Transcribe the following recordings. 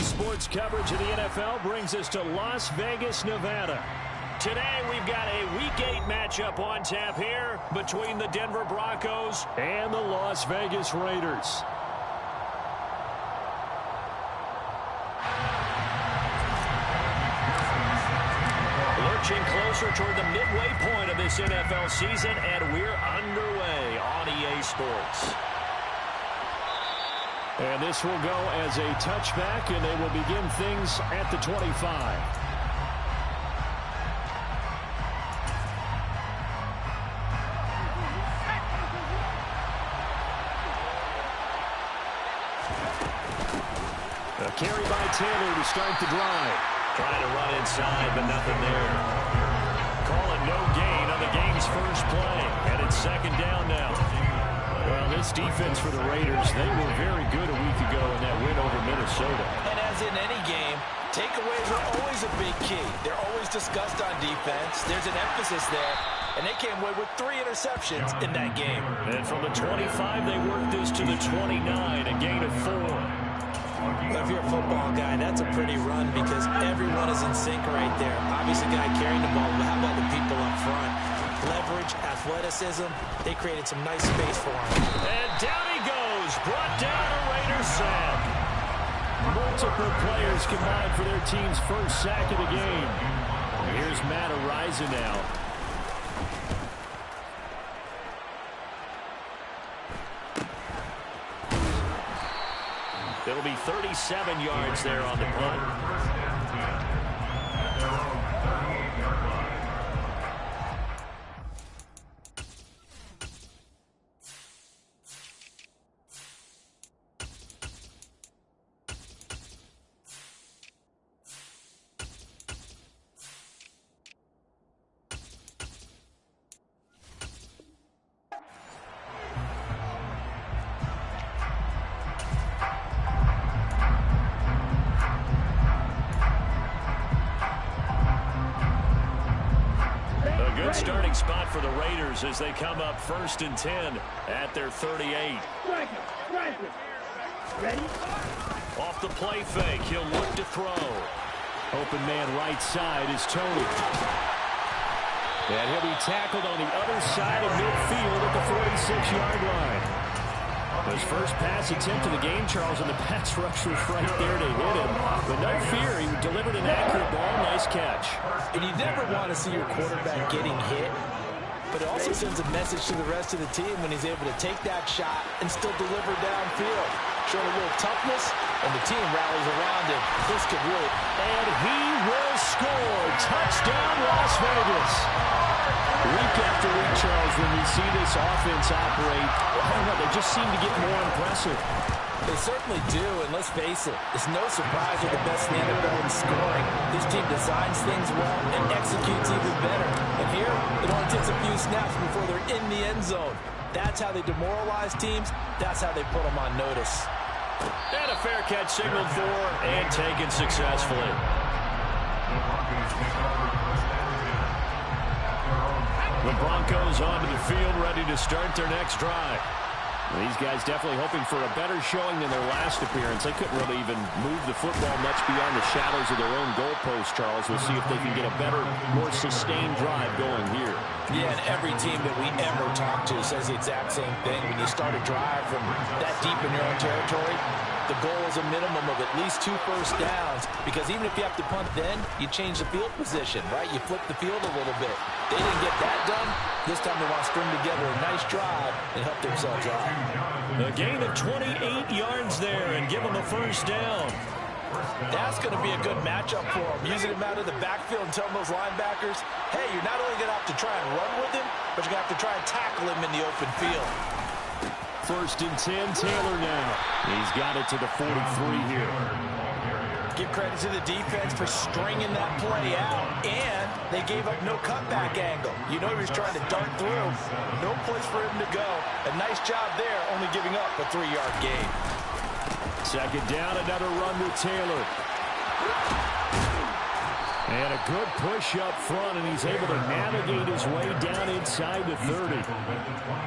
Sports coverage of the NFL brings us to Las Vegas, Nevada. Today, we've got a Week 8 matchup on tap here between the Denver Broncos and the Las Vegas Raiders. Lurching closer toward the midway point of this NFL season, and we're underway on EA Sports. And this will go as a touchback, and they will begin things at the 25. A carry by Taylor to start the drive. Trying to run inside, but nothing there. Call it no gain on the game's first play, and it's second down now. Well, this defense for the Raiders, they were very good a week ago in that win over Minnesota. And as in any game, takeaways are always a big key. They're always discussed on defense. There's an emphasis there. And they came away with 3 interceptions in that game. And from the 25, they worked this to the 29, a gain of 4. If you're a football guy, that's a pretty run because everyone is in sync right there. Obviously, guy carrying the ball, but how about the people up front? Leverage, athleticism, they created some nice space for him. And down he goes, brought down a Raiders sack. Multiple players combined for their team's first sack of the game. Here's Matt Araiza now. It'll be 37 yards there on the punt. Starting spot for the Raiders as they come up 1st and 10 at their 38. Ready? Off the play fake, he'll look to throw. Open man right side is Tony. And he'll be tackled on the other side of midfield at the 46-yard line. His first pass attempt of the game, Charles, and the pass rush was right there to hit him. But no fear, he delivered an accurate ball. Nice catch. And you never want to see your quarterback getting hit, but it also sends a message to the rest of the team when he's able to take that shot and still deliver downfield. Showing a little toughness, and the team rallies around him. This could really... And he will score. Touchdown, Las Vegas. Week after week, Charles, when we see this offense operate, I don't know, they just seem to get more impressive. They certainly do, and let's face it, it's no surprise they're the best in the NFL in scoring. This team designs things well and executes even better. And here, it only takes a few snaps before they're in the end zone. That's how they demoralize teams. That's how they put them on notice. And a fair catch signaled for and taken successfully. The Broncos onto the field, ready to start their next drive. These guys definitely hoping for a better showing than their last appearance. They couldn't really even move the football much beyond the shadows of their own goalpost, Charles. We'll see if they can get a better, more sustained drive going here. Yeah, and every team that we ever talk to says the exact same thing. When you start a drive from that deep in your own territory, the goal is a minimum of at least 2 first downs, because even if you have to punt then, you change the field position, right? You flip the field a little bit. They didn't get that done. This time they want to string together a nice drive and help themselves out. A gain of 28 yards there and give them a first down. That's going to be a good matchup for them. Using him out of the backfield and telling those linebackers, hey, you're not only going to have to try and run with him, but you're going to have to try and tackle him in the open field. 1st and 10, Taylor now. He's got it to the 43 here. Give credit to the defense for stringing that play out, and they gave up no cutback angle. You know he was trying to dart through. No place for him to go. A nice job there, only giving up a 3-yard gain. Second down, another run with Taylor. And a good push up front, and he's able to navigate his way down inside the 30.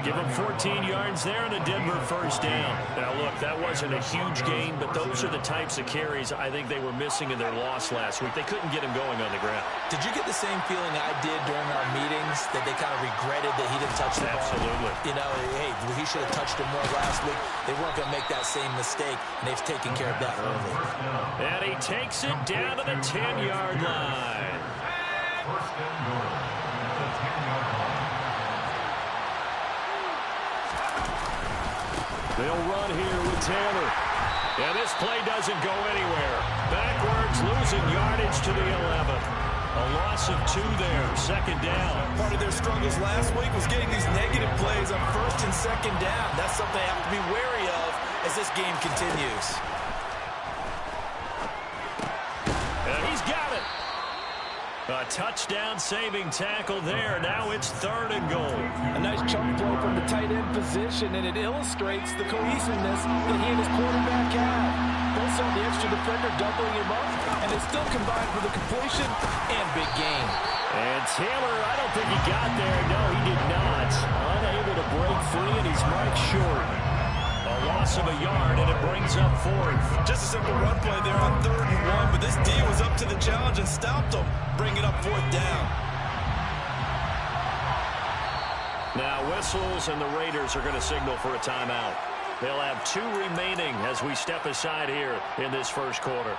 Give him 14 yards there and a Denver first down. Now, look, that wasn't a huge gain, but those are the types of carries I think they were missing in their loss last week. They couldn't get him going on the ground. Did you get the same feeling I did during our meetings, that they kind of regretted that he didn't touch the ball? Absolutely. You know, hey, he should have touched him more last week. They weren't going to make that same mistake, and they've taken care of that early. And he takes it down to the 10-yard line. They'll run here with Taylor. And this play doesn't go anywhere. Backwards, losing yardage to the 11. A loss of 2 there, second down. Part of their struggles last week was getting these negative plays on first and second down. That's something they have to be wary of as this game continues. And he's got it. A touchdown-saving tackle there. Now it's 3rd and goal. A nice chunk play from the tight end position, and it illustrates the cohesiveness that he and his quarterback have. Both saw the extra defender doubling him up, and they still combined for the completion and big gain. And Taylor, I don't think he got there. No, he did not. Unable to break free, and he's marked short. A loss of a yard, and it brings up 4th. Just a simple run play there on 3rd and 1, but this D was up to the challenge and stopped them, bringing up 4th down. Now whistles, and the Raiders are going to signal for a timeout. They'll have 2 remaining as we step aside here in this first quarter.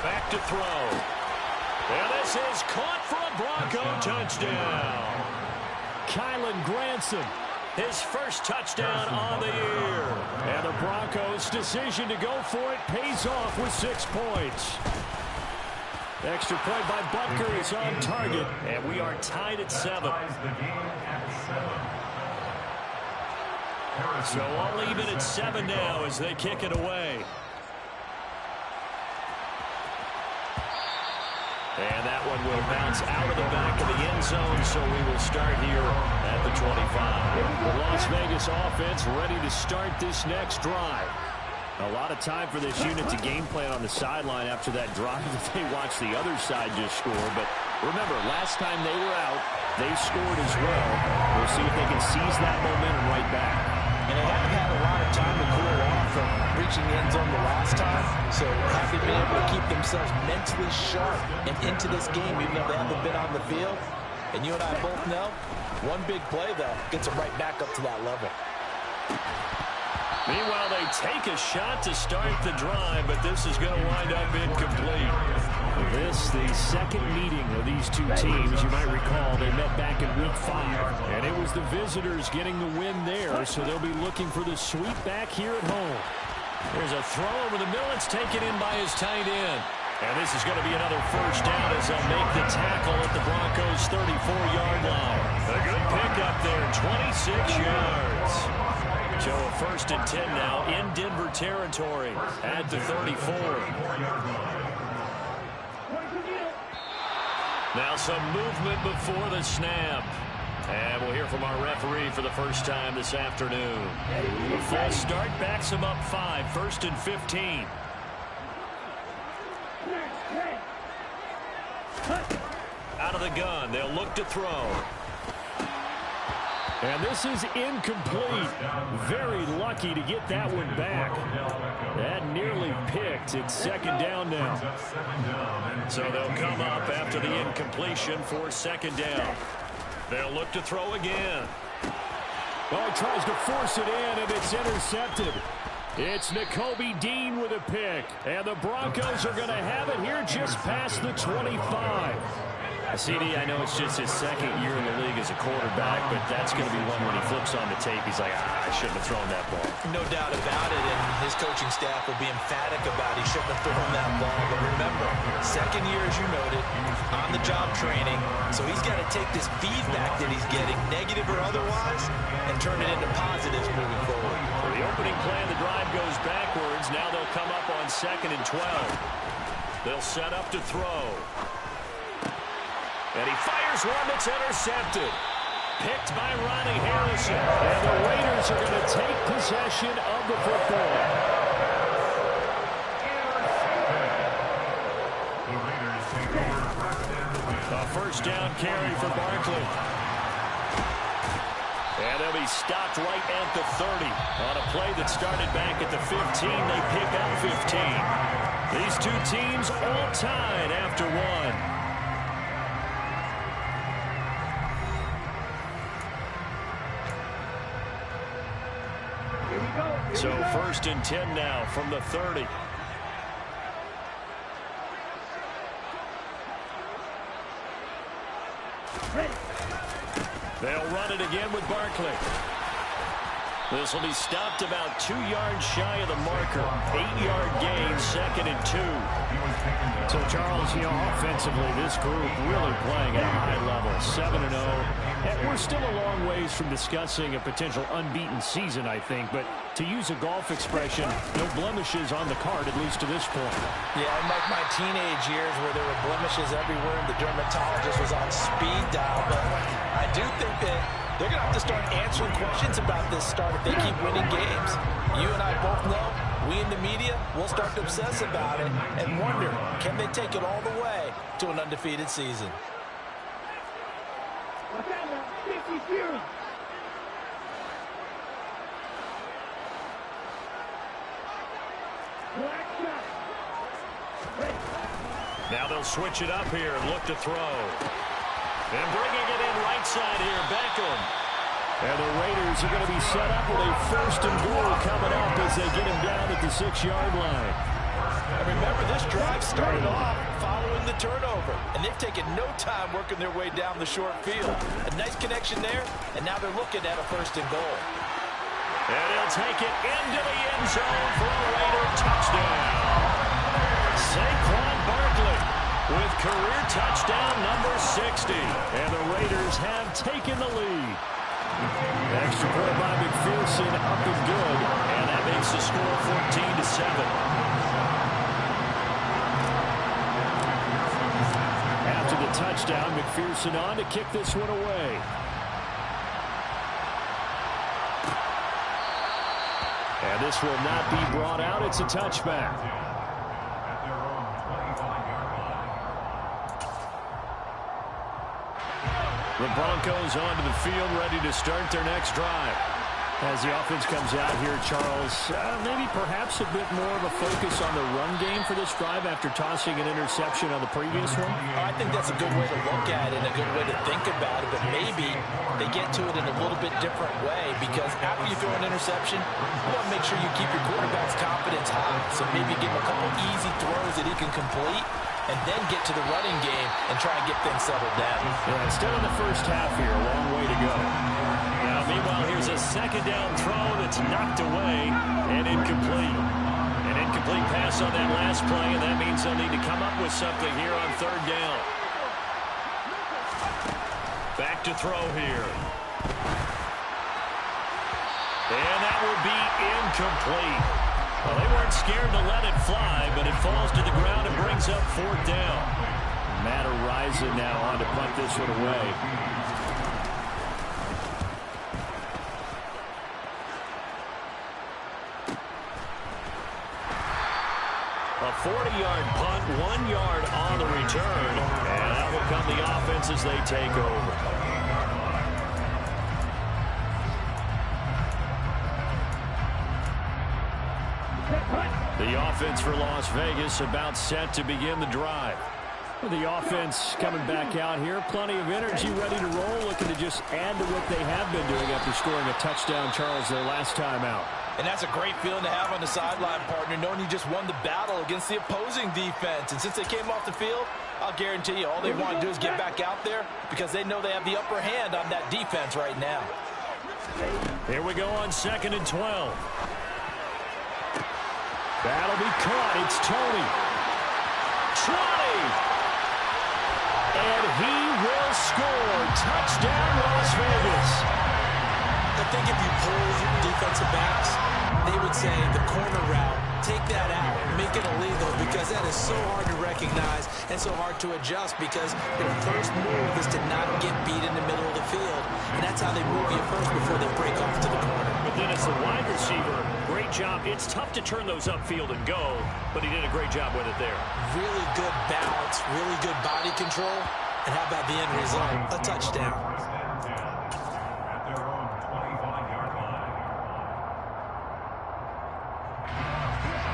Back to throw. And this is caught for a Bronco touchdown. Kylan Granson, his first touchdown on the year. And the Broncos' decision to go for it pays off with 6 points. Extra point by Butker is on target, and we are tied at 7. So all even at 7 now as they kick it away. And that one will bounce out of the back of the end zone, so we will start here at the 25. The Las Vegas offense ready to start this next drive. A lot of time for this unit to game plan on the sideline after that drive that they watched the other side just score. But remember, last time they were out, they scored as well. We'll see if they can seize that momentum right back. And they haven't had a lot of time to cool off from reaching the end zone the last time. So happy to be able to keep themselves mentally sharp and into this game, even though they haven't been on the field. And you and I both know, one big play, though, gets them right back up to that level. Meanwhile, they take a shot to start the drive, but this is going to wind up incomplete. This, the second meeting of these two teams. You might recall they met back in week 5, and it was the visitors getting the win there, so they'll be looking for the sweep back here at home. There's a throw over the middle. It's taken in by his tight end. And this is going to be another first down as they'll make the tackle at the Broncos' 34-yard line. A good pickup there, 26 yards. So a 1st and 10 now in Denver territory at the 34. Now some movement before the snap. And we'll hear from our referee for the first time this afternoon. The full start backs him up 5, 1st and 15. Out of the gun, they'll look to throw. And this is incomplete. Very lucky to get that one back. That nearly picked. It's 2nd down now. So they'll come up after the incompletion for 2nd down. They'll look to throw again. Well, he tries to force it in, and it's intercepted. It's Nakobe Dean with a pick. And the Broncos are going to have it here just past the 25. CD, I know it's just his second year in the league as a quarterback, but that's going to be one when he flips on the tape. He's like, I shouldn't have thrown that ball. No doubt about it, and his coaching staff will be emphatic about he shouldn't have thrown that ball. But remember, second year, as you noted, on-the-job training, so he's got to take this feedback that he's getting, negative or otherwise, and turn it into positives moving forward. For the opening play, the drive goes backwards. Now they'll come up on 2nd and 12. They'll set up to throw. And he fires one that's intercepted. Picked by Ronnie Harrison. And the Raiders are going to take possession of the football. A first down carry for Barkley. And they'll be stopped right at the 30. On a play that started back at the 15, they pick up 15. These two teams all tied after one. So 1st and 10 now from the 30. They'll run it again with Barkley. This will be stopped about 2 yards shy of the marker. 8-yard gain, 2nd and 2. So, Charles, offensively, this group really playing at a high level. 7-0. And we're still a long ways from discussing a potential unbeaten season, I think. But to use a golf expression, no blemishes on the card, at least to this point. Yeah, unlike my teenage years where there were blemishes everywhere and the dermatologist was on speed dial. But I do think that they're going to have to start answering questions about this start if they keep winning games. You and I both know, we in the media will start to obsess about it and wonder, can they take it all the way to an undefeated season? Now they'll switch it up here and look to throw. And bringing it in right side here, Beckham. And the Raiders are going to be set up with a 1st and goal coming up as they get him down at the 6-yard line. And remember, this drive started off following the turnover, and they've taken no time working their way down the short field. A nice connection there, and now they're looking at a 1st and goal. And he'll take it into the end zone for a Raider touchdown. Saquon Barkley with career touchdown number 60. And the Raiders have taken the lead. Extra point by McPherson, up and good. And that makes the score 14-7. After the touchdown, McPherson on to kick this one away. And this will not be brought out. It's a touchback. The Broncos onto the field, ready to start their next drive. As the offense comes out here, Charles, maybe perhaps a bit more of a focus on the run game for this drive after tossing an interception on the previous one? I think that's a good way to look at it and a good way to think about it, but maybe they get to it in a little bit different way because after you throw an interception, you want to make sure you keep your quarterback's confidence high. So maybe give him a couple easy throws that he can complete and then get to the running game and try and get things settled down. Yeah, still in the first half here, a long way to go. Now, meanwhile, here's a 2nd down throw that's knocked away and incomplete. An incomplete pass on that last play, and that means they'll need to come up with something here on 3rd down. Back to throw here. And that will be incomplete. Well, they weren't scared to let it fly, but it falls to the ground and brings up 4th down. Matt Ariza now on to punt this one away. A 40-yard punt, 1 yard on the return, and that will come the offense as they take over. The offense for Las Vegas about set to begin the drive. The offense coming back out here. Plenty of energy, ready to roll, looking to just add to what they have been doing after scoring a touchdown, Charles, their last time out. And that's a great feeling to have on the sideline, partner, knowing you just won the battle against the opposing defense. And since they came off the field, I'll guarantee you all they want to do is get back out there because they know they have the upper hand on that defense right now. Here we go on 2nd and 12. That'll be caught. It's Tony. 20. And he will score. Touchdown, Las Vegas. I think if you pull defensive backs, they would say the corner route, take that out, make it illegal, because that is so hard to recognize and so hard to adjust because their first move is to not get beat in the middle of the field. And that's how they move you first before they break off to the corner. But then as the wide receiver, great job. It's tough to turn those upfield and go, but he did a great job with it there. Really good balance, really good body control. And how about the end result? A touchdown.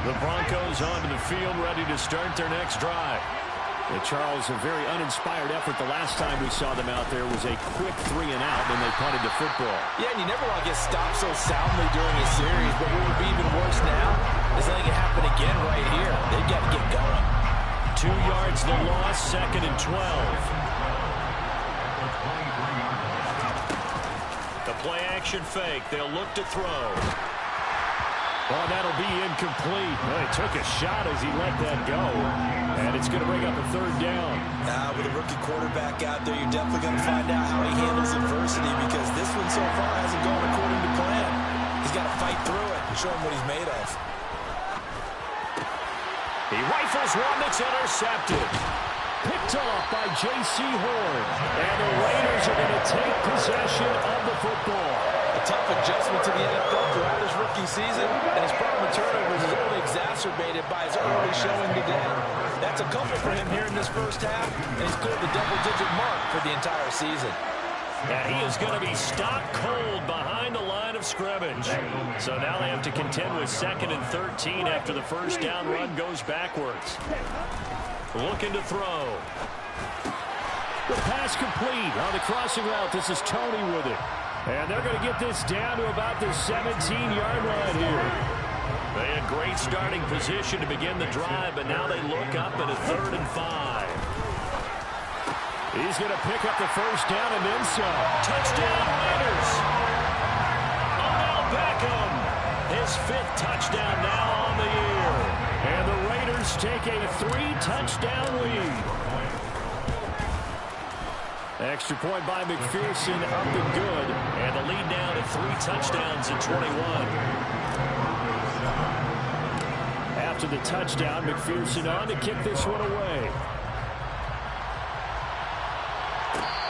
The Broncos onto the field, ready to start their next drive. Charles, a very uninspired effort the last time we saw them out there was a quick 3-and-out when they punted the football. Yeah, and you never want to get stopped so soundly during a series, but what would be even worse now is letting it happen again right here. They've got to get going. 2 yards the loss, 2nd and 12. The play action fake. They'll look to throw. Oh, that'll be incomplete. Well, he took a shot as he let that go. And it's going to bring up a 3rd down. With a rookie quarterback out there, you're definitely going to find out how he handles adversity because this one so far hasn't gone according to plan. He's got to fight through it and show him what he's made of. He rifles one that's intercepted. Picked off by J.C. Horn. And the Raiders are going to take possession of the football. A tough adjustment to the NFL throughout his rookie season, and his problem with turnovers is only exacerbated by his early showing today. That's a couple for him here in this first half, and he's cleared the double-digit mark for the entire season. And he is going to be stopped cold behind the line of scrimmage. So now they have to contend with 2nd and 13 after the first down run goes backwards. Looking to throw. The pass complete on the crossing route. This is Tony with it. And they're going to get this down to about the 17-yard line here. They had great starting position to begin the drive, but now they look up at a 3rd and 5. He's going to pick up the first down and then some. Touchdown, Raiders. Odell Beckham. His 5th touchdown now on the year. And the Raiders take a 3-touchdown lead. Extra point by McPherson, up and good. And the lead now to 3 touchdowns in 21. After the touchdown, McPherson on to kick this one away.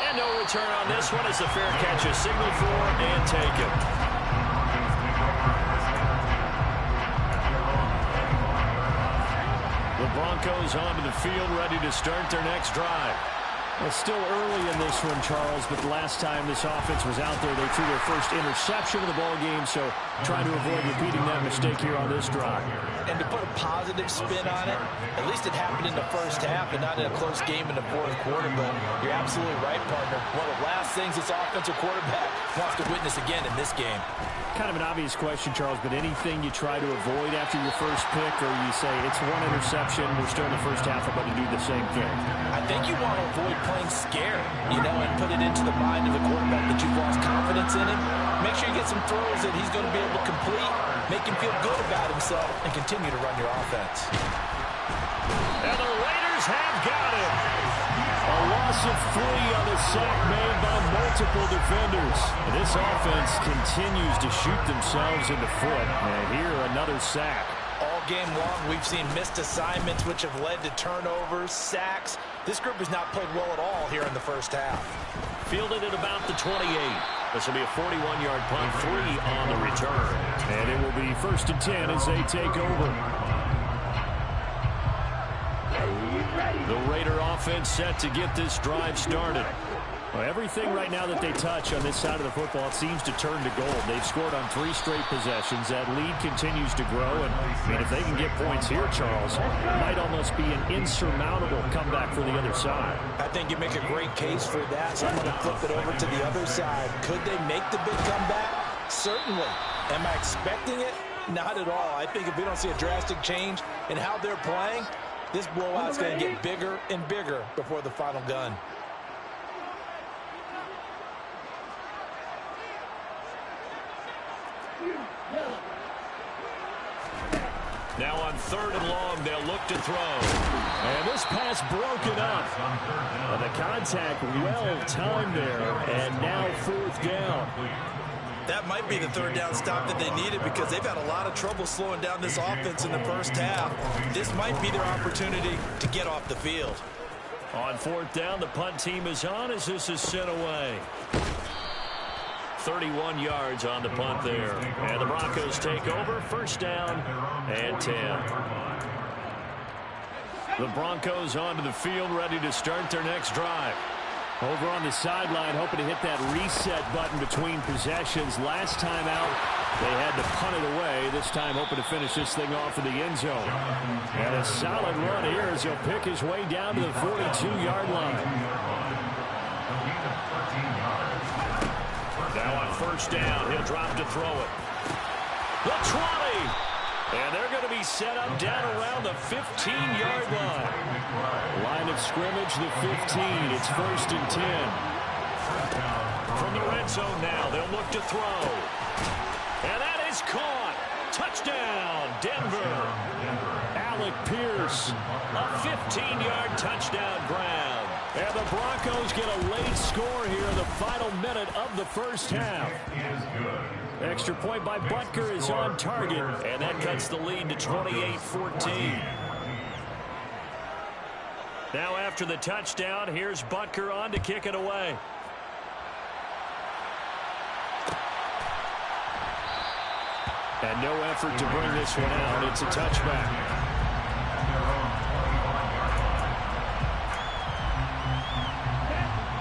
And no return on this one as the fair catch is signaled for and taken. The Broncos onto the field, ready to start their next drive. It's still early in this one, Charles, but the last time this offense was out there, they threw their first interception of the ball game, so trying to avoid repeating that mistake here on this drive. And to put a positive spin on it, at least it happened in the first half and not in a close game in the 4th quarter, but you're absolutely right, partner. One of the last things this offensive quarterback wants to witness again in this game. Kind of an obvious question, Charles, but anything you try to avoid after your first pick, or you say it's 1 interception, we're still in the first half, I'm going to do the same thing? I think you want to avoid playing scared, and put it into the mind of the quarterback that you've lost confidence in him. Make sure you get some throws that he's going to be able to complete, make him feel good about himself, and continue to run your offense. And the Raiders have got him. A loss of 3 on the sack made by multiple defenders. And this offense continues to shoot themselves in the foot. And here, another sack. All game long, we've seen missed assignments, which have led to turnovers, sacks. This group has not played well at all here in the first half. Fielded at about the 28. This will be a 41-yard punt, 3 on the return. And it will be 1st and 10 as they take over. The Raider offense set to get this drive started. Well, everything right now that they touch on this side of the football seems to turn to gold. They've scored on 3 straight possessions. That lead continues to grow. And if they can get points here, Charles, it might almost be an insurmountable comeback for the other side. I think you make a great case for that. So I'm going to flip it over to the other side. Could they make the big comeback? Certainly. Am I expecting it? Not at all. I think if we don't see a drastic change in how they're playing, this blowout's going to get bigger and bigger before the final gun. Now on 3rd and long, they'll look to throw. And this pass broken up. And the contact well timed there. And now 4th down. That might be the 3rd down stop that they needed because they've had a lot of trouble slowing down this offense in the first half. This might be their opportunity to get off the field. On 4th down, the punt team is on as this is sent away. 31 yards on the punt there. And the Broncos take over. 1st down and 10. The Broncos onto the field, ready to start their next drive. Over on the sideline, hoping to hit that reset button between possessions. Last time out, they had to punt it away. This time, hoping to finish this thing off in the end zone. And a solid run here as he'll pick his way down to the 42-yard line. Now on 1st down, he'll drop to throw it. The 20! And they're going to be set up down around the 15-yard line. Line of scrimmage, the 15. It's 1st and 10. From the red zone now, they'll look to throw. And that is caught. Touchdown, Denver. Alec Pierce, a 15-yard touchdown grab. And the Broncos get a late score here in the final minute of the first half. Extra point by Butker is on target, and that cuts the lead to 28-14. Now after the touchdown, here's Butker on to kick it away. And no effort to bring this one out. It's a touchback.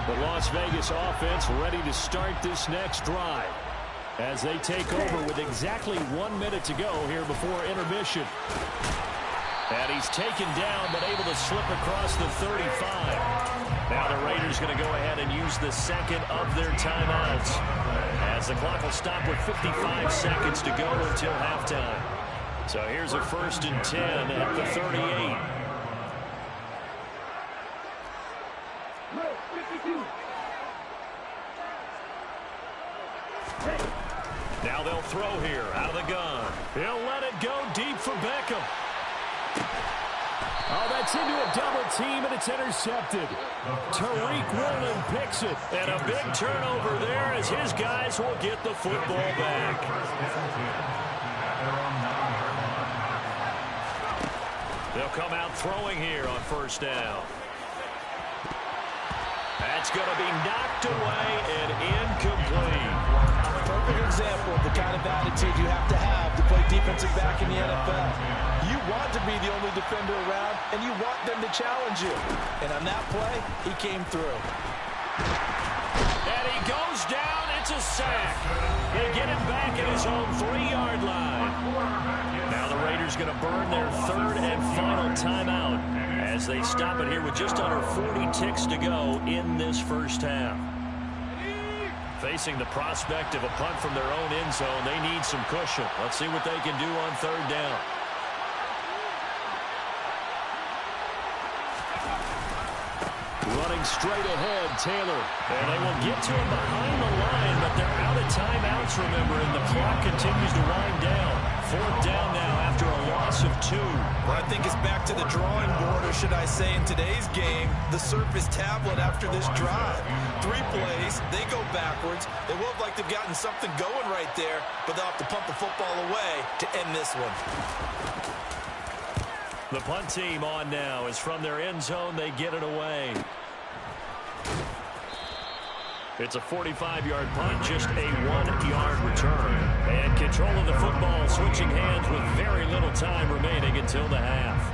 The Las Vegas offense ready to start this next drive as they take over with exactly 1 minute to go here before intermission. And he's taken down but able to slip across the 35. Now the Raiders going to go ahead and use the second of their timeouts as the clock will stop with 55 seconds to go until halftime. So here's a 1st and 10 at the 38. Now they'll throw here out of the gun. He'll let it go deep for Beckham. Oh, that's into a double team, and it's intercepted. Tariq Woolen picks it. And a big turnover there as his guys will get the football back. They'll come out throwing here on 1st down. That's going to be knocked away and incomplete. Perfect example of the kind of attitude you have to play defensive back in the NFL. You want to be the only defender around, and you want them to challenge you. And on that play, he came through. And he goes down. It's a sack. They get him back at his own 3-yard line. Now the Raiders going to burn their 3rd and final timeout as they stop it here with just under 40 ticks to go in this first half. Facing the prospect of a punt from their own end zone, they need some cushion. Let's see what they can do on 3rd down. Running straight ahead, Taylor. And they will get to him behind the line, but they're out of timeouts, remember, and the clock continues to wind down. 4th down now after a loss of 2. Well, I think it's back to the drawing board, or should I say in today's game, the Surface tablet after this drive. 3 plays, they go backwards. They look like they've gotten something going right there, but they'll have to punt the football away to end this one. The punt team on now is from their end zone. They get it away. It's a 45-yard punt, just a 1-yard return. And control of the football switching hands with very little time remaining until the half.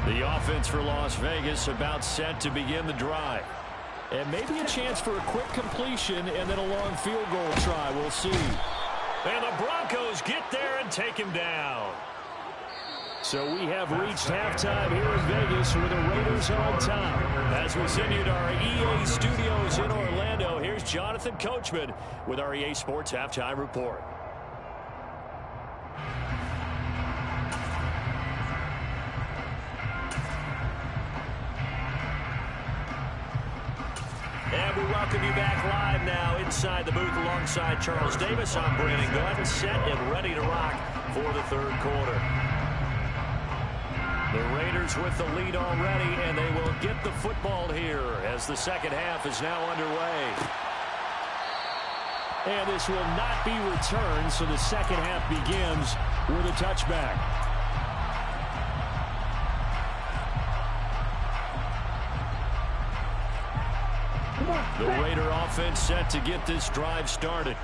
The offense for Las Vegas about set to begin the drive. And maybe a chance for a quick completion and then a long field goal try. We'll see. And the Broncos get there and take him down. So we have reached halftime here in Vegas with the Raiders on top. As we send you to our EA studios in Orlando, here's here's Jonathan Coachman with our EA Sports Halftime Report. And we welcome you back live now inside the booth alongside Charles Davis. I'm Brandon Glenn, set and ready to rock for the third quarter. The Raiders with the lead already, and they will get the football here as the second half is now underway. And this will not be returned, so the second half begins with a touchback. The Raider offense set to get this drive started.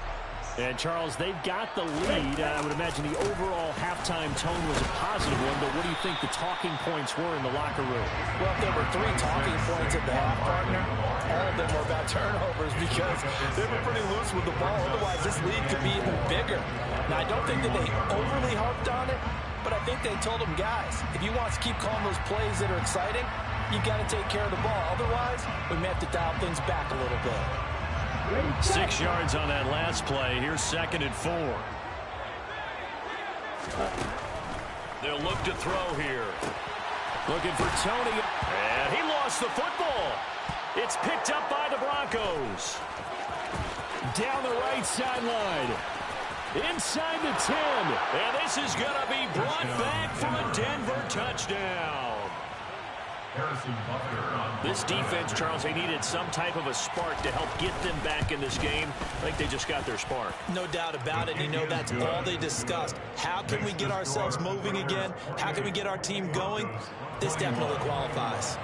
And, Charles, they've got the lead. I would imagine the overall halftime tone was a positive one, but what do you think the talking points were in the locker room? Well, if there were 3 talking points at the half, partner, all of them were about turnovers because they were pretty loose with the ball. Otherwise, this lead could be even bigger. Now, I don't think that they overly harped on it, but I think they told them, guys, if you want to keep calling those plays that are exciting, you've got to take care of the ball. Otherwise, we may have to dial things back a little bit. 6 yards on that last play. Here's 2nd and 4. They'll look to throw here. Looking for Tony. And he lost the football. It's picked up by the Broncos. Down the right sideline. Inside the 10. And this is going to be brought back for a Denver touchdown. This defense, Charles, they needed some type of a spark to help get them back in this game. I think they just got their spark. No doubt about it. You know, that's all they discussed. How can we get ourselves moving again? How can we get our team going? This definitely qualifies.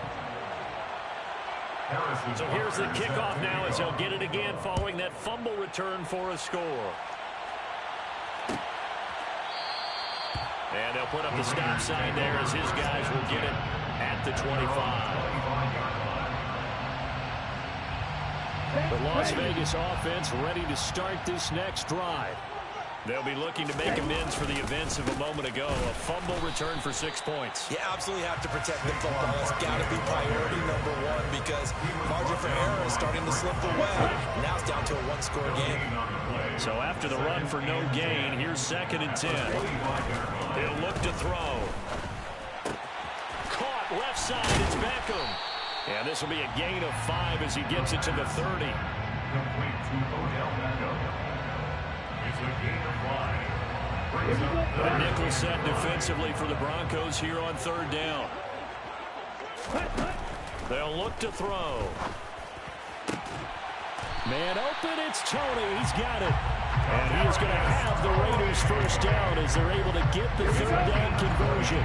So here's the kickoff now as they'll get it again following that fumble return for a score. And they'll put up the stop sign there as his guys will get it at the 25. The Las Vegas offense ready to start this next drive. They'll be looking to make amends for the events of a moment ago. A fumble return for 6 points. You absolutely have to protect the football. That's got to be priority number 1 because margin for error is starting to slip away. Now it's down to a 1-score game. So after the run for no gain, here's 2nd and 10. They'll look to throw. Caught left side, it's Beckham. And this will be a gain of 5 as he gets it to the 30. A nickel set defensively for the Broncos here on 3rd down. They'll look to throw. Man open, it's Tony. He's got it. And he is going to have the Raiders first down as they're able to get the 3rd down conversion.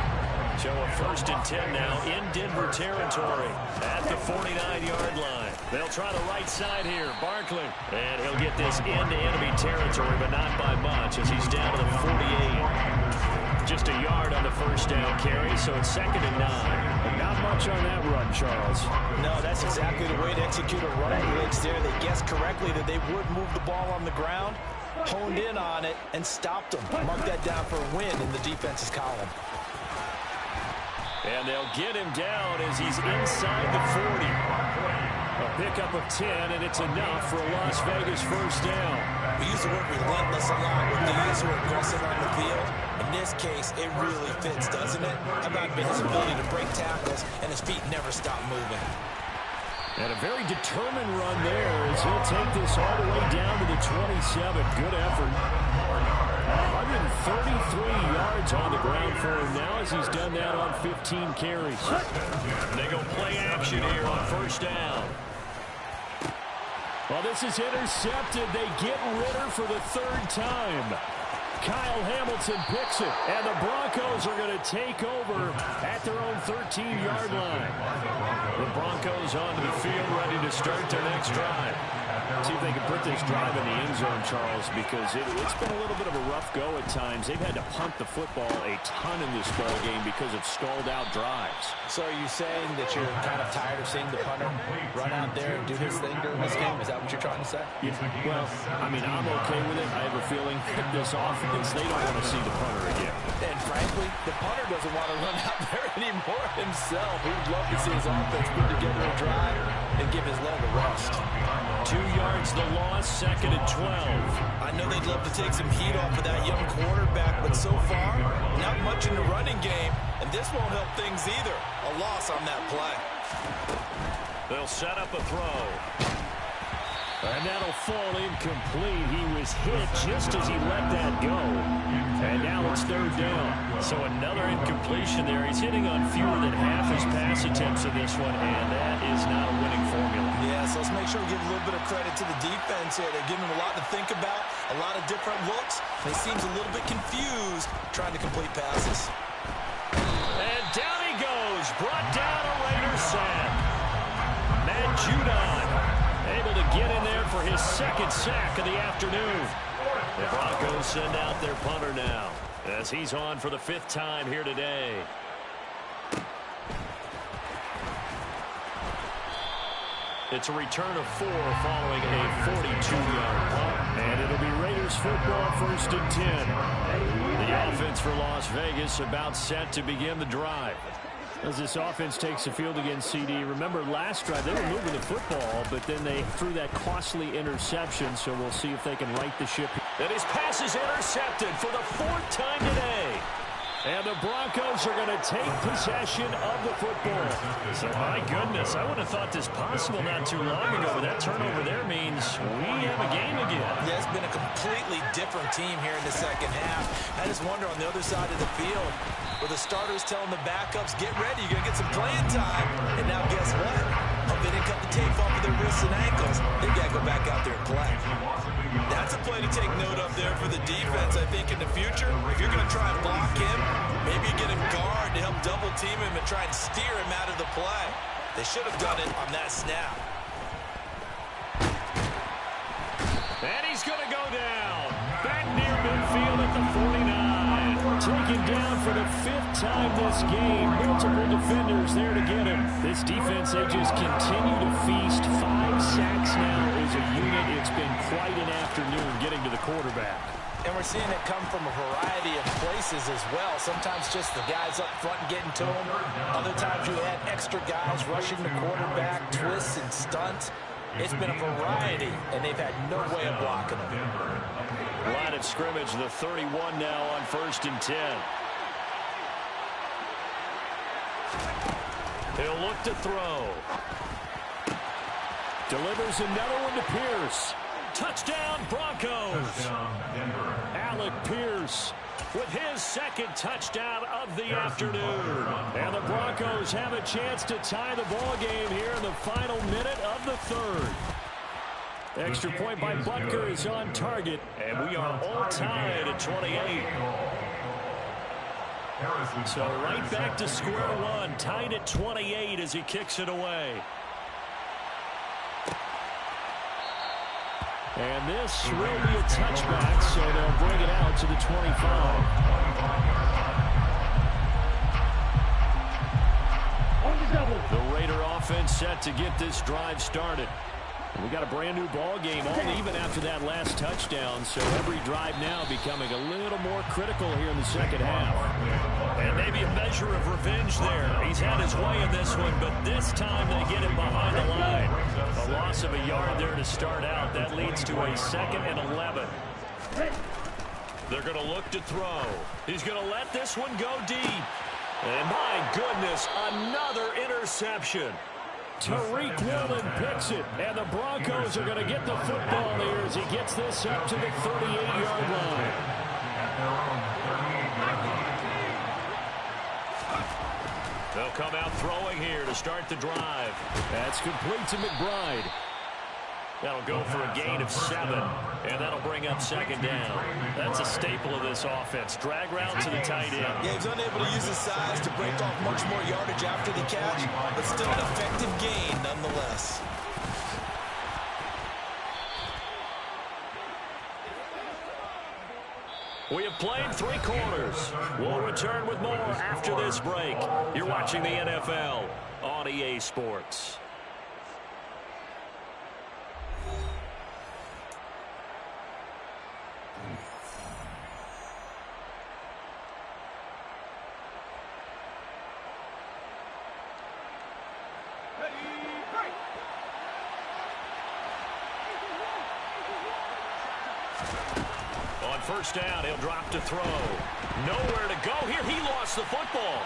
So a 1st and 10 now in Denver territory at the 49-yard line. They'll try the right side here. Barkley. And he'll get this into enemy territory, but not by much as he's down to the 48. Just a yard on the 1st down carry, so it's 2nd and 9. Not much on that run, Charles. No, that's exactly the way to execute a run blitz there. They guessed correctly that they would move the ball on the ground, honed in on it, and stopped them. Mark that down for a win in the defense's column. And they'll get him down as he's inside the 40. A pickup of 10, and it's enough for a Las Vegas first down. We use the word relentless a lot with guys who are aggressive on the field. In this case, it really fits, doesn't it? How about his ability to break tackles, and his feet never stop moving. And a very determined run there as he'll take this all the way down to the 27. Good effort. 133 yards on the ground for him now as he's done that on 15 carries. They go play action here on 1st down. Well, this is intercepted. They get Ritter for the 3rd time. Kyle Hamilton picks it, and the Broncos are going to take over at their own 13-yard line. The Broncos onto the field ready to start their next drive. See if they can put this drive in the end zone, Charles, because it's been a little bit of a rough go at times. They've had to punt the football a ton in this ball game because of stalled-out drives. So are you saying that you're kind of tired of seeing the punter run out there and do his thing during this game? Is that what you're trying to say? Yeah, well, I mean, I'm okay with it. I have a feeling that this offense, they don't want to see the punter again. And frankly, the punter doesn't want to run out very anymore himself. He'd love to see his offense put together a drive and give his leg a rest. 2 yards the loss, 2nd and 12. I know they'd love to take some heat off of that young quarterback, but so far, not much in the running game, and this won't help things either. A loss on that play. They'll set up a throw. And that'll fall incomplete. He was hit just as he let that go. And now it's 3rd down. So another incompletion there. He's hitting on fewer than half his pass attempts in this one, and that is not a winning formula. Yeah, so let's make sure we give a little bit of credit to the defense here. They're giving him a lot to think about, a lot of different looks. He seems a little bit confused trying to complete passes. And down he goes. Brought down a Raider sack. Matt Judon able to get in there for his 2nd sack of the afternoon. The Broncos send out their punter now as he's on for the 5th time here today. It's a return of 4 following a 42-yard punt. And it'll be Raiders football, 1st and 10. The offense for Las Vegas about set to begin the drive. As this offense takes the field against CD, remember last drive they were moving the football, but then they threw that costly interception, so we'll see if they can right the ship. And his pass is intercepted for the 4th time today. And the Broncos are going to take possession of the football. So, my goodness, I would have thought this possible not too long ago, but that turnover there means we have a game again. Yeah, it's been a completely different team here in the 2nd half. I just wonder on the other side of the field, where the starters telling the backups, get ready, you're going to get some playing time. And now guess what? They didn't cut the tape off of their wrists and ankles. They got to go back out there and play. That's a play to take note of there for the defense, I think, in the future. If you're going to try and block him, maybe get him guard to help double team him and try and steer him out of the play. They should have done it on that snap. And he's going to go down. Back near midfield at the 49. Taken down for the 5th time this game. Multiple defenders there to get him. This defense, they just continue to feast. 5 sacks now as a unit. It's been quite an afternoon getting to the quarterback. And we're seeing it come from a variety of places as well. Sometimes just the guys up front getting to him. Other times you had extra guys rushing the quarterback, twists and stunts. It's been a variety, and they've had no way of blocking them. Line of scrimmage, the 31 now on 1st and 10. He'll look to throw. Delivers another one to Pierce. Touchdown, Broncos. Alec Pierce with his 2nd touchdown of the afternoon. And the Broncos have a chance to tie the ball game here in the final minute of the 3rd. Extra point by Butker is on target, and we are all tied at 28. So right back to square one, tied at 28 as he kicks it away. And this will be a touchback, so they'll bring it out to the 25. The Raider offense set to get this drive started. We got a brand new ball game, all even after that last touchdown, so every drive now becoming a little more critical here in the 2nd half. And maybe a measure of revenge there. He's had his way in this one, but this time they get him behind the line. A loss of a yard there to start out. That leads to a 2nd and 11. They're going to look to throw. He's going to let this one go deep. And my goodness, another interception. Tariq Woolen picks it, and the Broncos are going to get the football here as he gets this up to the 38-yard line. They'll come out throwing here to start the drive. That's complete to McBride. That'll go for a gain of 7, and that'll bring up 2nd down. That's a staple of this offense. Drag route to the tight end. Yeah, he's unable to use his size to break off much more yardage after the catch, but still an effective gain nonetheless. We have played 3 quarters. We'll return with more after this break. You're watching the NFL on EA Sports. On first down, he'll drop to throw. Nowhere to go here. He lost the football.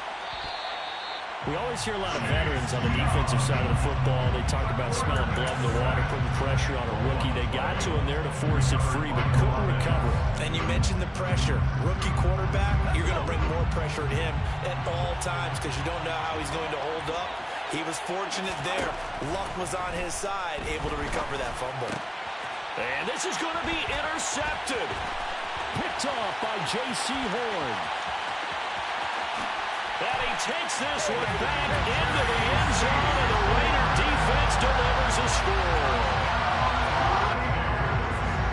We always hear a lot of veterans on the defensive side of the football. They talk about smelling blood in the water, putting pressure on a rookie. They got to him there to force it free, but couldn't recover. And you mentioned the pressure. Rookie quarterback, you're going to bring more pressure at him at all times because you don't know how he's going to hold up. He was fortunate there. Luck was on his side, able to recover that fumble. And this is going to be intercepted. Picked off by J.C. Horn. And he takes this one back into the end zone, and the Raider defense delivers a score.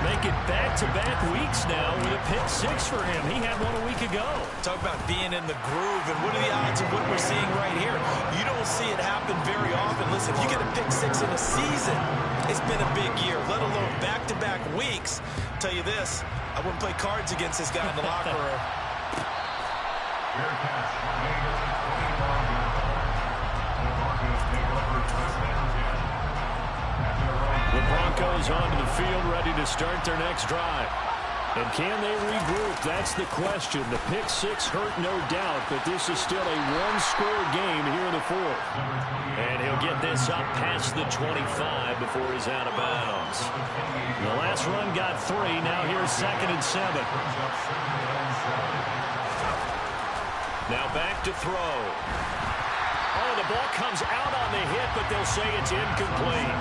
Make it back-to-back weeks now with a pick six for him. He had one a week ago. Talk about being in the groove, and what are the odds of what we're seeing right here? You don't see it happen very often. Listen, if you get a pick six in a season, it's been a big year, let alone back-to-back weeks. I'll tell you this, I wouldn't play cards against this guy in the locker room. The Broncos onto the field, ready to start their next drive. And can they regroup? That's the question. The pick six hurt, no doubt, but this is still a one-score game here in the fourth. And he'll get this up past the 25 before he's out of bounds. The last run got 3. Now here's 2nd and 7. Now back to throw. Oh, the ball comes out on the hit, but they'll say it's incomplete.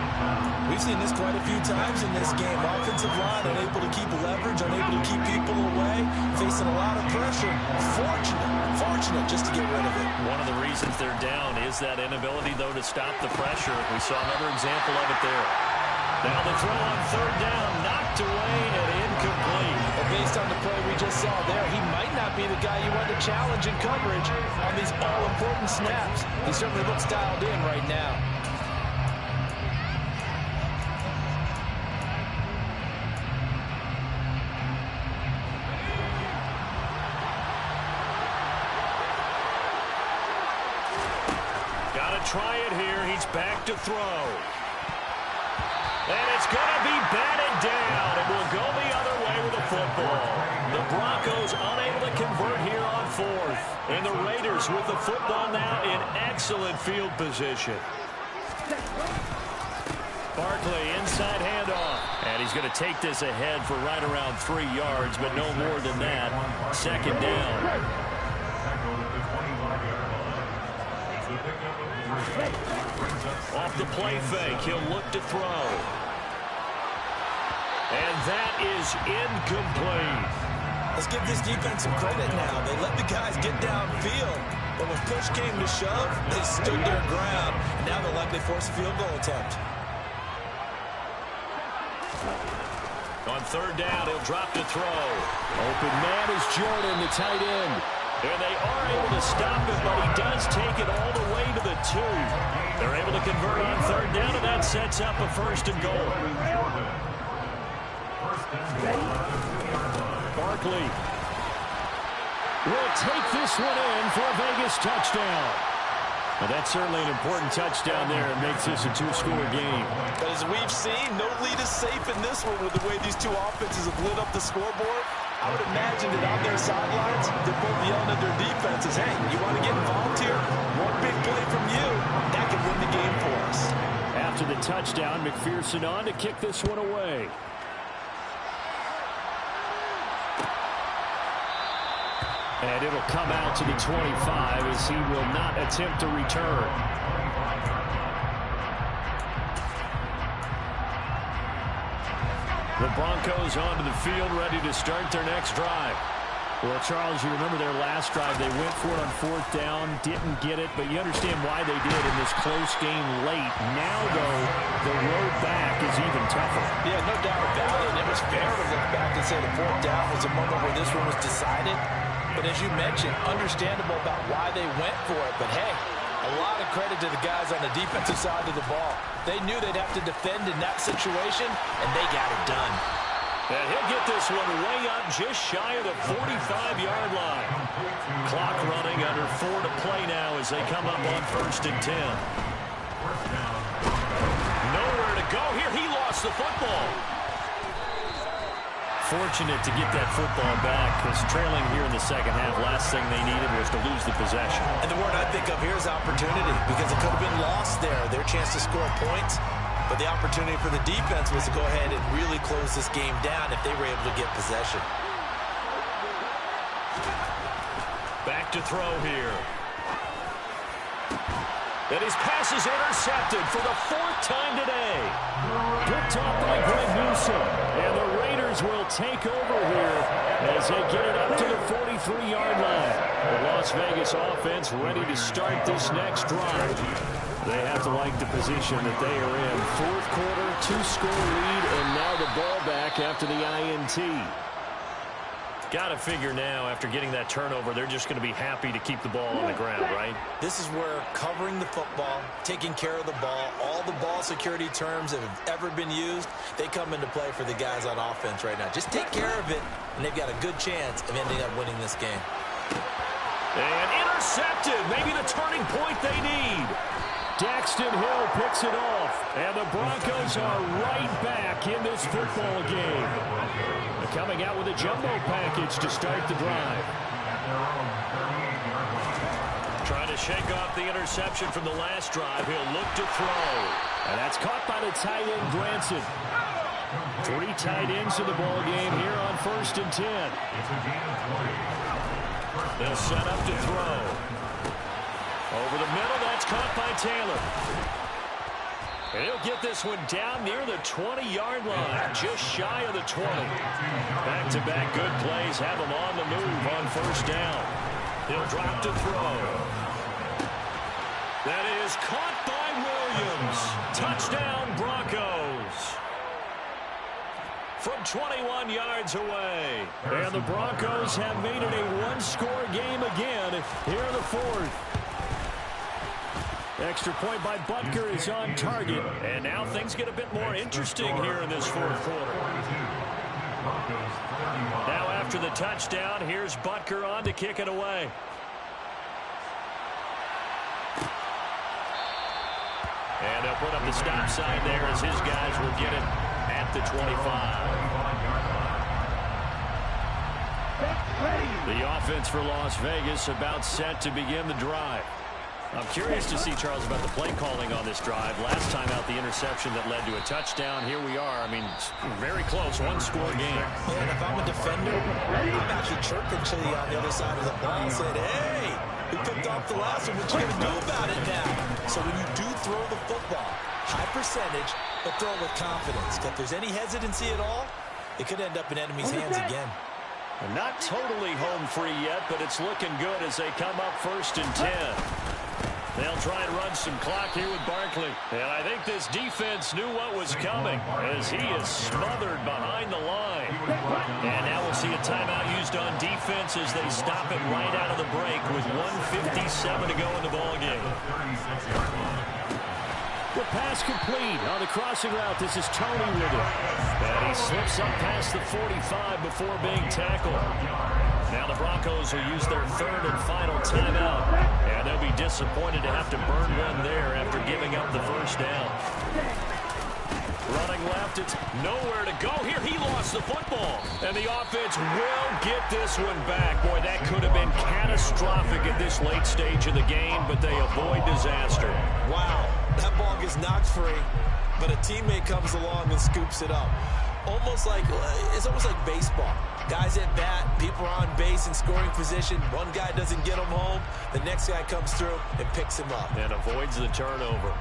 We've seen this quite a few times in this game. Offensive line unable to keep leverage, unable to keep people away, facing a lot of pressure. Fortunate just to get rid of it. One of the reasons they're down is that inability, though, to stop the pressure. We saw another example of it there. Now the throw on 3rd down, knocked away and incomplete. But based on the play we just saw there, he might not be the guy you want to challenge in coverage on these all-important snaps. He certainly looks dialed in right now. Got to try it here. He's back to throw. And it's going to be batted down. It will go the other way with the football. The Broncos unable to convert here on 4th. And the Raiders with the football now in excellent field position. Barkley, inside handoff. And he's going to take this ahead for right around 3 yards, but no more than that. 2nd down. Off the play fake, he'll look to throw. And that is incomplete. Let's give this defense some credit now. They let the guys get downfield, but when push came to shove, they stood their ground, and now they'll likely force a field goal attempt. On 3rd down, he'll drop to throw. Open man is Jordan, the tight end. And they are able to stop him, but he does take it all the way to the 2. They're able to convert on 3rd down, and that sets up a 1st and goal. Barkley will take this one in for a Vegas touchdown. Well, that's certainly an important touchdown there. It makes this a 2-score game. But as we've seen, no lead is safe in this one with the way these two offenses have lit up the scoreboard. I would imagine that on their sidelines, they're both yelling at their defenses, hey, you want to get involved here? One big play from you, that could win the game for us. After the touchdown, McPherson on to kick this one away. And it'll come out to the 25 as he will not attempt to return. The Broncos onto the field, ready to start their next drive. Well, Charles, you remember their last drive. They went for it on 4th down, didn't get it, but you understand why they did in this close game late. Now, though, the road back is even tougher. Yeah, no doubt about it. It was fair to look back and say the 4th down was a moment where this one was decided. But as you mentioned, understandable about why they went for it. But, hey, a lot of credit to the guys on the defensive side of the ball. They knew they'd have to defend in that situation, and they got it done. And he'll get this one way up just shy of the 45-yard line. Clock running, under 4 to play now as they come up on 1st and 10. go here. He lost the football. Fortunate to get that football back, because trailing here in the second half, last thing they needed was to lose the possession. And the word I think of here is opportunity, because it could have been lost there, their chance to score points. But the opportunity for the defense was to go ahead and really close this game down if they were able to get possession. Back to throw here. And his pass is intercepted for the 4th time today. Picked off by Greg Newsome. And the Raiders will take over here as they get it up to the 43-yard line. The Las Vegas offense ready to start this next drive. They have to like the position that they are in. 4th quarter, 2-score lead, and now the ball back after the INT. Got to figure now, after getting that turnover, they're just going to be happy to keep the ball on the ground, right? This is where covering the football, taking care of the ball, all the ball security terms that have ever been used, they come into play for the guys on offense right now. Just take care of it, and they've got a good chance of ending up winning this game. And intercepted, maybe the turning point they need. Daxton Hill picks it off, and the Broncos are right back in this football game. They're coming out with a jumbo package to start the drive. Trying to shake off the interception from the last drive. He'll look to throw. And that's caught by the tight end, Granson. 3 tight ends in the ball game here on 1st and 10. They'll set up to throw. Over the middle, that's caught by Taylor. And he'll get this one down near the 20-yard line, just shy of the 20. Back-to-back good plays have him on the move on 1st down. He'll drop to throw. That is caught by Williams. Touchdown, Broncos. From 21 yards away. And the Broncos have made it a 1-score game again here in the 4th. Extra point by Butker is on target. And now things get a bit more interesting here in this 4th quarter. Now after the touchdown, here's Butker on to kick it away. And they'll put up the stop sign there as his guys will get it at the 25. The offense for Las Vegas about set to begin the drive. I'm curious to see, Charles, about the play calling on this drive. Last time out, the interception that led to a touchdown. Here we are. I mean, very close, 1-score game. And if I'm a defender, I'm actually chirping to you on the other side of the ball and said, hey, we picked off the last one. What you going to do about it now? So when you do throw the football, high percentage, but throw it with confidence. If there's any hesitancy at all, it could end up in enemy's hands again. They're not totally home free yet, but it's looking good as they come up 1st and 10. They'll try and run some clock here with Barkley. And I think this defense knew what was coming as he is smothered behind the line. And now we'll see a timeout used on defense as they stop it right out of the break with 1:57 to go in the ballgame. The pass complete on the crossing route. This is Tony with it. And he slips up past the 45 before being tackled. Now the Broncos will use their 3rd and final timeout. And they'll be disappointed to have to burn one there after giving up the 1st down. Running left, it's nowhere to go. Here he lost the football. And the offense will get this one back. Boy, that could have been catastrophic at this late stage of the game, but they avoid disaster. Wow, that ball gets knocked free, but a teammate comes along and scoops it up. It's almost like baseball. Guys at bat, people are on base in scoring position. One guy doesn't get him home. The next guy comes through and picks him up. And avoids the turnover.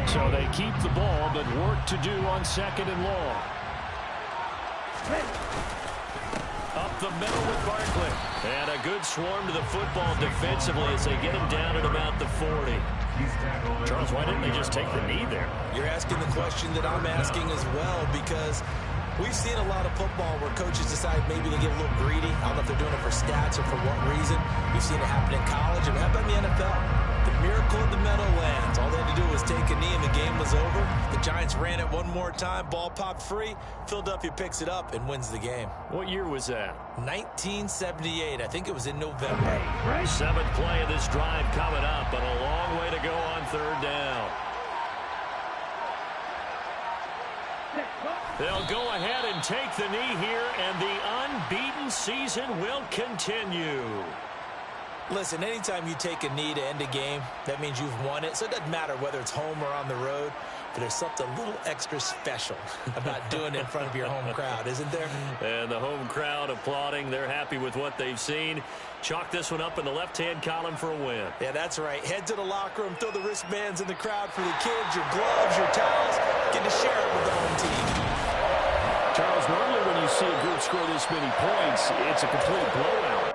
So they keep the ball, but work to do on 2nd and long. Up the middle with Barkley. And a good swarm to the football defensively as they get him down at about the 40. Charles, why didn't they just take the knee there? You're asking the question that I'm asking as well, because we've seen a lot of football where coaches decide maybe they get a little greedy. I don't know if they're doing it for stats or for what reason. We've seen it happen in college and it happened in the NFL. The Miracle in the Meadowlands. All they had to do was take a knee and the game was over. The Giants ran it one more time. Ball popped free. Philadelphia picks it up and wins the game. What year was that? 1978. I think it was in November. Seventh play of this drive coming up, but a long way to go on third down. They'll go ahead and take the knee here, and the unbeaten season will continue. Listen, anytime you take a knee to end a game, that means you've won it. So it doesn't matter whether it's home or on the road, but there's something a little extra special about doing it in front of your home crowd, isn't there? And the home crowd applauding. They're happy with what they've seen. Chalk this one up in the left-hand column for a win. Yeah, that's right. Head to the locker room, throw the wristbands in the crowd for the kids, your gloves, your towels. Get to share it with the home team. Charles, normally when you see a group score this many points, it's a complete blowout.